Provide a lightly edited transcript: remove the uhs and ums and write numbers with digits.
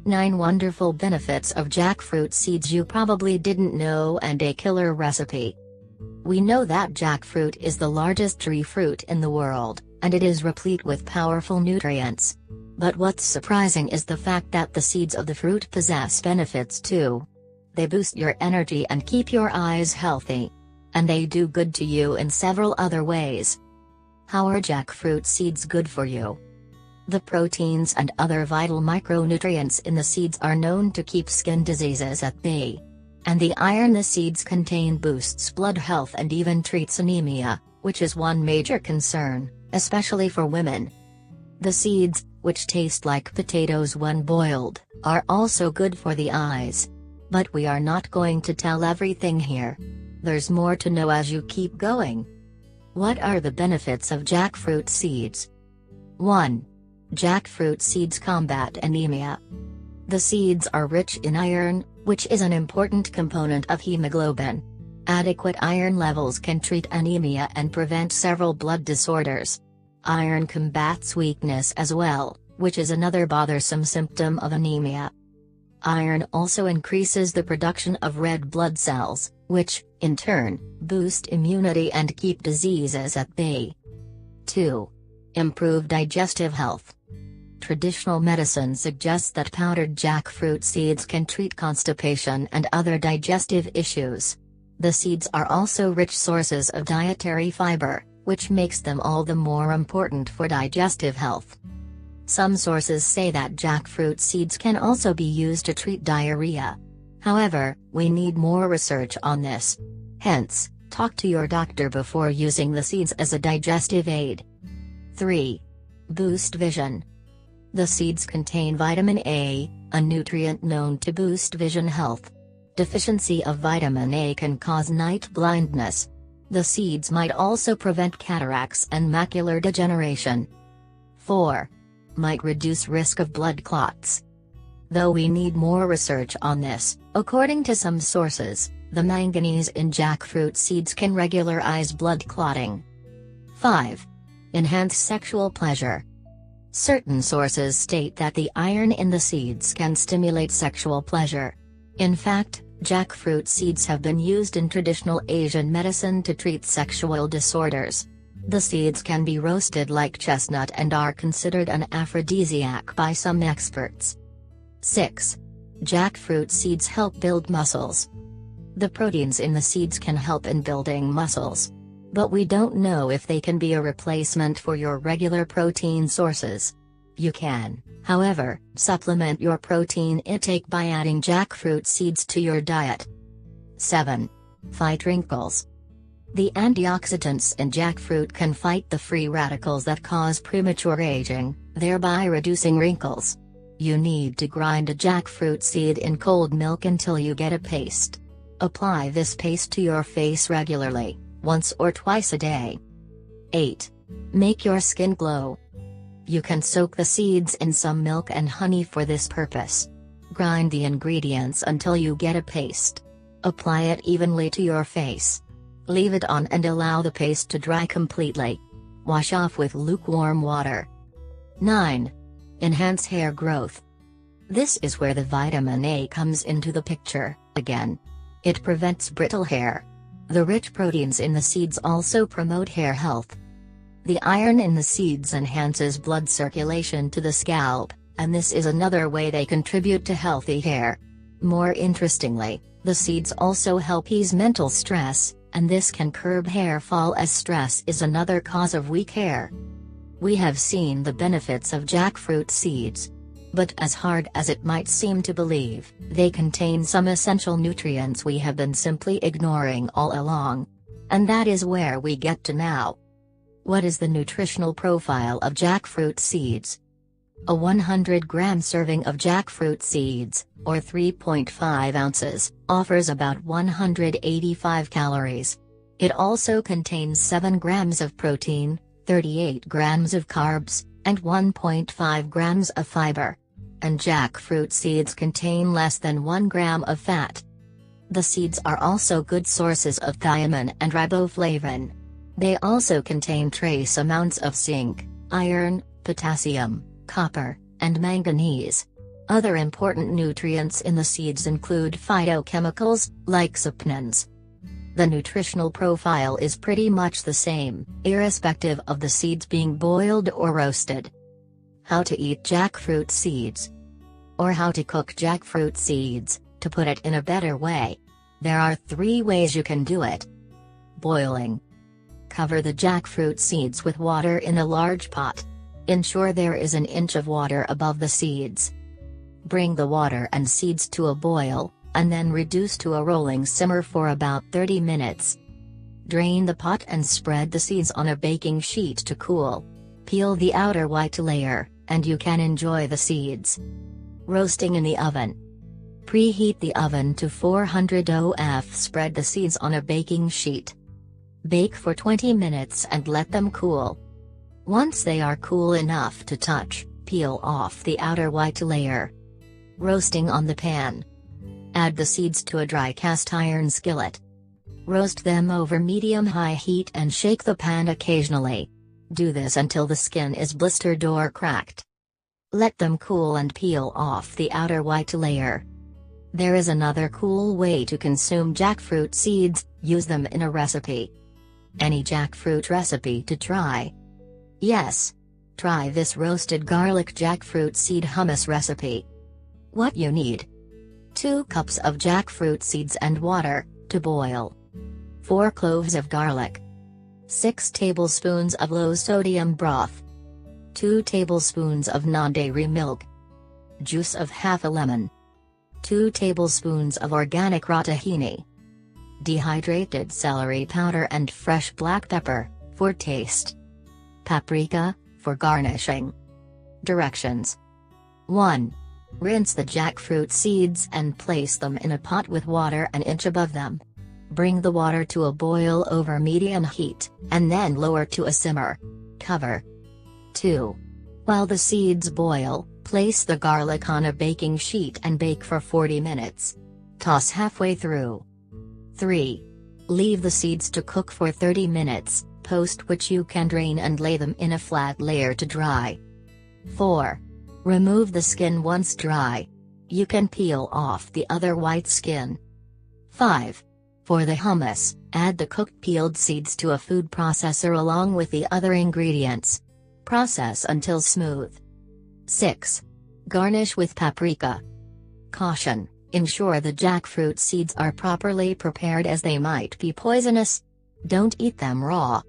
9 Wonderful benefits of jackfruit seeds you probably didn't know and a killer recipe. We know that jackfruit is the largest tree fruit in the world, and it is replete with powerful nutrients. But what's surprising is the fact that the seeds of the fruit possess benefits too. They boost your energy and keep your eyes healthy. And they do good to you in several other ways. How are jackfruit seeds good for you? The proteins and other vital micronutrients in the seeds are known to keep skin diseases at bay. And the iron the seeds contain boosts blood health and even treats anemia, which is one major concern, especially for women. The seeds, which taste like potatoes when boiled, are also good for the eyes. But we are not going to tell everything here. There's more to know as you keep going. What are the benefits of jackfruit seeds? 1. Jackfruit seeds combat anemia. The seeds are rich in iron, which is an important component of hemoglobin. Adequate iron levels can treat anemia and prevent several blood disorders. Iron combats weakness as well, which is another bothersome symptom of anemia. Iron also increases the production of red blood cells, which, in turn, boost immunity and keep diseases at bay. 2. Improve digestive health. Traditional medicine suggests that powdered jackfruit seeds can treat constipation and other digestive issues. The seeds are also rich sources of dietary fiber, which makes them all the more important for digestive health. Some sources say that jackfruit seeds can also be used to treat diarrhea. However, we need more research on this. Hence, talk to your doctor before using the seeds as a digestive aid. 3. Boost vision. The seeds contain vitamin A, a nutrient known to boost vision health. Deficiency of vitamin A can cause night blindness. The seeds might also prevent cataracts and macular degeneration. 4. Might reduce risk of blood clots. Though we need more research on this, according to some sources, the manganese in jackfruit seeds can regularize blood clotting. 5. Enhance sexual pleasure. Certain sources state that the iron in the seeds can stimulate sexual pleasure. In fact, jackfruit seeds have been used in traditional Asian medicine to treat sexual disorders. The seeds can be roasted like chestnut and are considered an aphrodisiac by some experts. 6. Jackfruit seeds help build muscles. The proteins in the seeds can help in building muscles. But we don't know if they can be a replacement for your regular protein sources. You can, however, supplement your protein intake by adding jackfruit seeds to your diet. 7. Fight wrinkles. The antioxidants in jackfruit can fight the free radicals that cause premature aging, thereby reducing wrinkles. You need to grind a jackfruit seed in cold milk until you get a paste. Apply this paste to your face regularly, once or twice a day. 8. Make your skin glow. You can soak the seeds in some milk and honey for this purpose. Grind the ingredients until you get a paste. Apply it evenly to your face. Leave it on and allow the paste to dry completely. Wash off with lukewarm water. 9. Enhance hair growth. This is where the vitamin A comes into the picture, again. It prevents brittle hair. The rich proteins in the seeds also promote hair health. The iron in the seeds enhances blood circulation to the scalp, and this is another way they contribute to healthy hair. More interestingly, the seeds also help ease mental stress, and this can curb hair fall as stress is another cause of weak hair. We have seen the benefits of jackfruit seeds. But as hard as it might seem to believe, they contain some essential nutrients we have been simply ignoring all along. And that is where we get to now. What is the nutritional profile of jackfruit seeds? A 100-gram serving of jackfruit seeds, or 3.5 ounces, offers about 185 calories. It also contains 7 grams of protein, 38 grams of carbs, and 1.5 grams of fiber. And jackfruit seeds contain less than 1 gram of fat. The seeds are also good sources of thiamine and riboflavin. They also contain trace amounts of zinc, iron, potassium, copper, and manganese. Other important nutrients in the seeds include phytochemicals, like saponins. The nutritional profile is pretty much the same, irrespective of the seeds being boiled or roasted. How to eat jackfruit seeds. Or how to cook jackfruit seeds, to put it in a better way. There are 3 ways you can do it. Boiling. Cover the jackfruit seeds with water in a large pot. Ensure there is an inch of water above the seeds. Bring the water and seeds to a boil, and then reduce to a rolling simmer for about 30 minutes. Drain the pot and spread the seeds on a baking sheet to cool. Peel the outer white layer, and you can enjoy the seeds. Roasting in the oven. Preheat the oven to 400 OF. Spread the seeds on a baking sheet. Bake for 20 minutes and let them cool. Once they are cool enough to touch, peel off the outer white layer. Roasting on the pan. Add the seeds to a dry cast iron skillet. Roast them over medium-high heat and shake the pan occasionally. Do this until the skin is blistered or cracked. Let them cool and peel off the outer white layer. There is another cool way to consume jackfruit seeds: use them in a recipe. Any jackfruit recipe to try? Yes. Try this roasted garlic jackfruit seed hummus recipe. What you need: 2 cups of jackfruit seeds and water, to boil. 4 cloves of garlic. 6 tablespoons of low-sodium broth. 2 tablespoons of non-dairy milk. Juice of half a lemon. 2 tablespoons of organic raw tahini. Dehydrated celery powder and fresh black pepper, for taste. Paprika, for garnishing. Directions. 1. Rinse the jackfruit seeds and place them in a pot with water an inch above them. Bring the water to a boil over medium heat, and then lower to a simmer. Cover. 2. While the seeds boil, place the garlic on a baking sheet and bake for 40 minutes. Toss halfway through. 3. Leave the seeds to cook for 30 minutes, post which you can drain and lay them in a flat layer to dry. 4. Remove the skin once dry. You can peel off the other white skin. 5. For the hummus, add the cooked peeled seeds to a food processor along with the other ingredients. Process until smooth. 6. Garnish with paprika. Caution: ensure the jackfruit seeds are properly prepared as they might be poisonous. Don't eat them raw.